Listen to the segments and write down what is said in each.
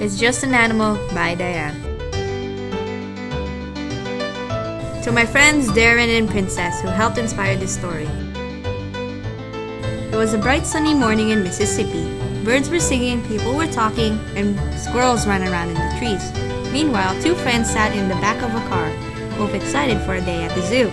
It's Just an Animal by Diane. To my friends Darren and Princess who helped inspire this story. It was a bright sunny morning in Mississippi. Birds were singing, people were talking, and squirrels ran around in the trees. Meanwhile, two friends sat in the back of a car, both excited for a day at the zoo.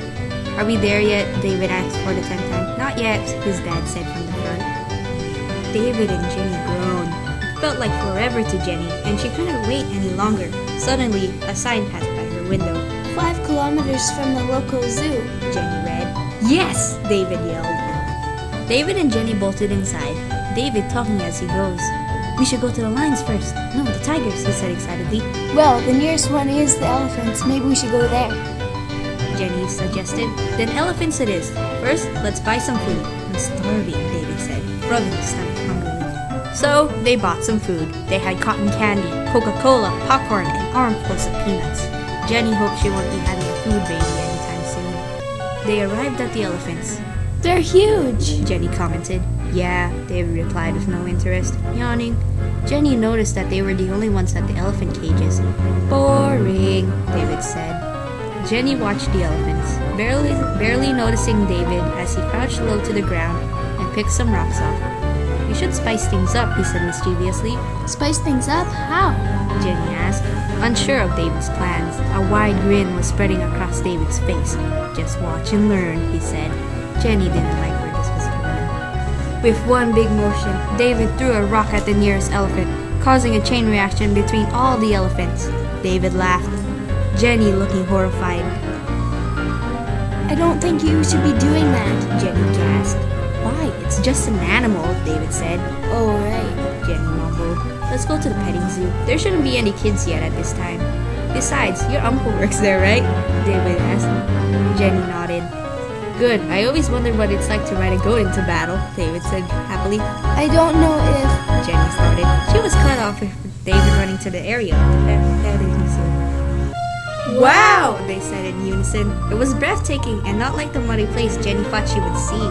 "Are we there yet?" David asked for the 10th time. "Not yet," his dad said from the front. David and Jenny groaned. It felt like forever to Jenny, and she couldn't wait any longer. Suddenly, a sign passed by her window. 5 kilometers from the local zoo, Jenny read. "Yes!" David yelled. David and Jenny bolted inside, David talking as he goes. "We should go to the lions first." "No, the tigers," he said excitedly. Well, the nearest one is the elephants. Maybe we should go there. Jenny suggested. "Then elephants it is. First, let's buy some food." "I'm starving," David said, rubbing his stomach hungrily. So, they bought some food. They had cotton candy, Coca-Cola, popcorn, and armfuls of peanuts. Jenny hoped she won't be having a food baby anytime soon. They arrived at the elephants. They're huge, Jenny commented. "Yeah," David replied with no interest, yawning. Jenny noticed that they were the only ones at the elephant cages. "Boring," David said. Jenny watched the elephants, barely noticing David as he crouched low to the ground and picked some rocks off. "We should spice things up," he said mischievously. Spice things up? How? Jenny asked, unsure of David's plans. A wide grin was spreading across David's face. "Just watch and learn," he said. Jenny didn't like where this was going. With one big motion, David threw a rock at the nearest elephant, causing a chain reaction between all the elephants. David laughed, Jenny looking horrified. I don't think you should be doing that, Jenny gasped. "Why? It's just an animal," David said. "Oh, right," Jenny mumbled. "Let's go to the petting zoo. There shouldn't be any kids yet at this time. Besides, your uncle works there, right?" David asked. Jenny nodded. "Good. I always wondered what it's like to ride a goat into battle," David said happily. I don't know if... Jenny started. She was cut off with David running to the area of the petting zoo. "Wow!" they said in unison. It was breathtaking and not like the muddy place Jenny thought she would see.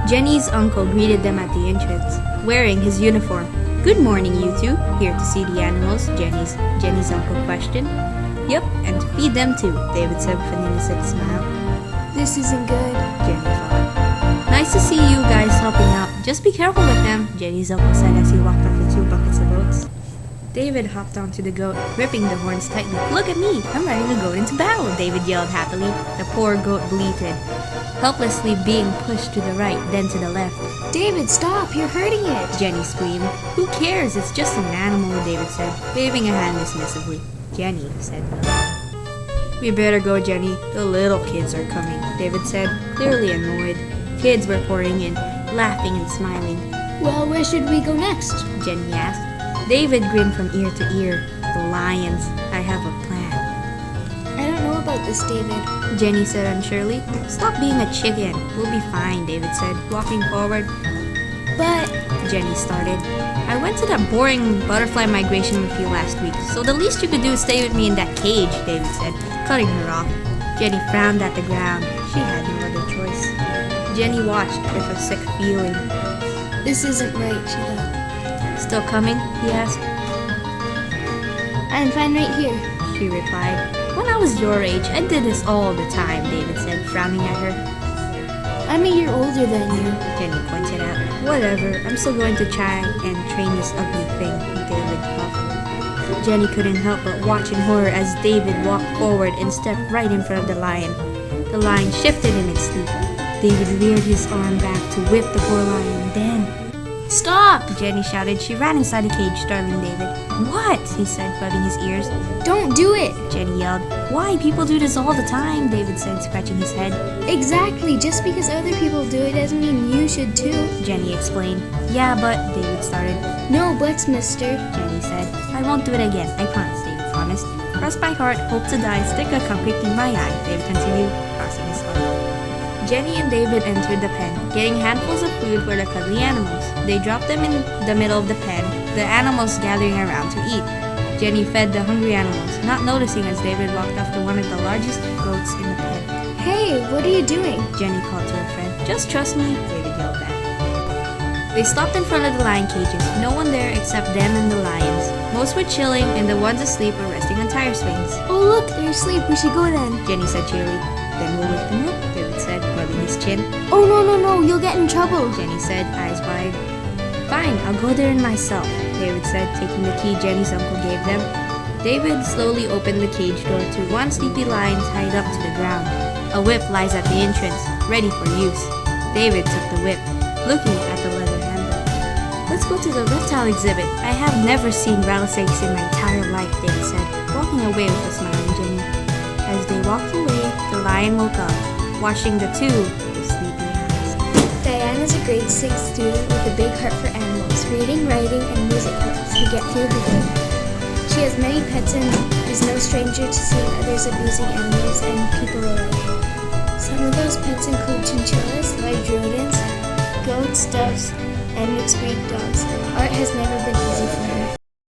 Jenny's uncle greeted them at the entrance, wearing his uniform. "Good morning, you two. Here to see the animals?" Jenny's uncle questioned. "Yep, and to feed them too," David said with an innocent smile. This isn't good, Jenny thought. "Nice to see you guys helping out. Just be careful with them," Jenny's uncle said as he walked off with 2 buckets of oats. David hopped onto the goat, gripping the horns tightly. "Look at me! I'm riding a goat into battle!" David yelled happily. The poor goat bleated, helplessly being pushed to the right, then to the left. David, stop! You're hurting it! Jenny screamed. "Who cares? It's just an animal," David said, waving a hand dismissively. Jenny said no. "We better go, Jenny. The little kids are coming," David said, clearly annoyed. Kids were pouring in, laughing and smiling. Well, where should we go next? Jenny asked. David grinned from ear to ear. "The lions. I have a plan." I don't know about this, David. Jenny said unsurely. "Stop being a chicken. We'll be fine," David said, walking forward. But... Jenny started. "I went to that boring butterfly migration with you last week, so the least you could do is stay with me in that cage," David said, cutting her off. Jenny frowned at the ground. She had no other choice. Jenny watched with a sick feeling. This isn't right, she thought. "Still coming?" he asked. I'm fine right here, she replied. "When I was your age, I did this all the time," David said, frowning at her. I'm a year older than you, Jenny pointed out. "Whatever, I'm still going to try and train this ugly thing," David puffed. Jenny couldn't help but watch in horror as David walked forward and stepped right in front of the lion. The lion shifted in its sleep. David reared his arm back to whip the poor lion. Then, "Stop!" Jenny shouted. She ran inside the cage, startling David. "What?" he said, rubbing his ears. Don't do it! Jenny yelled. "Why? People do this all the time," David said, scratching his head. Exactly, just because other people do it doesn't mean you should too. Jenny explained. "Yeah, but," David started. No buts, mister. Jenny said. "I won't do it again, I promise," David promised. "Cross my heart, hope to die, stick a concrete in my eye," David continued, crossing his heart. Jenny and David entered the pen, getting handfuls of food for the cuddly animals. They dropped them in the middle of the pen, the animals gathering around to eat. Jenny fed the hungry animals, not noticing as David walked off to one of the largest goats in the pen. Hey, what are you doing? Jenny called to her friend. "Just trust me," David yelled back. They stopped in front of the lion cages, no one there except them and the lions. Most were chilling, and the ones asleep were resting on tire swings. Oh look, they're asleep. We should go then. Jenny said cheerily. Then we'll wake them up, David said, rubbing his chin. Oh no, you'll get in trouble. Jenny said, eyes wide. Fine, I'll go there in myself, David said, taking the key Jenny's uncle gave them. David slowly opened the cage door to one sleepy lion tied up to the ground. A whip lies at the entrance, ready for use. David took the whip, looking at the leather handle. Let's go to the reptile exhibit. I have never seen rattlesnakes in my entire life, David said, walking away with a smiling Jenny. As they walked away, the lion woke up, watching the two with sleepy eyes. Diane is a grade 6 student with a big heart for animals. Reading, writing, and music helps her get through her day. She has many pets and is no stranger to seeing others abusing animals and people alike. Some of those pets include chinchillas, large rodents, goats, doves, and mixed breed dogs. Art has never been easy for her.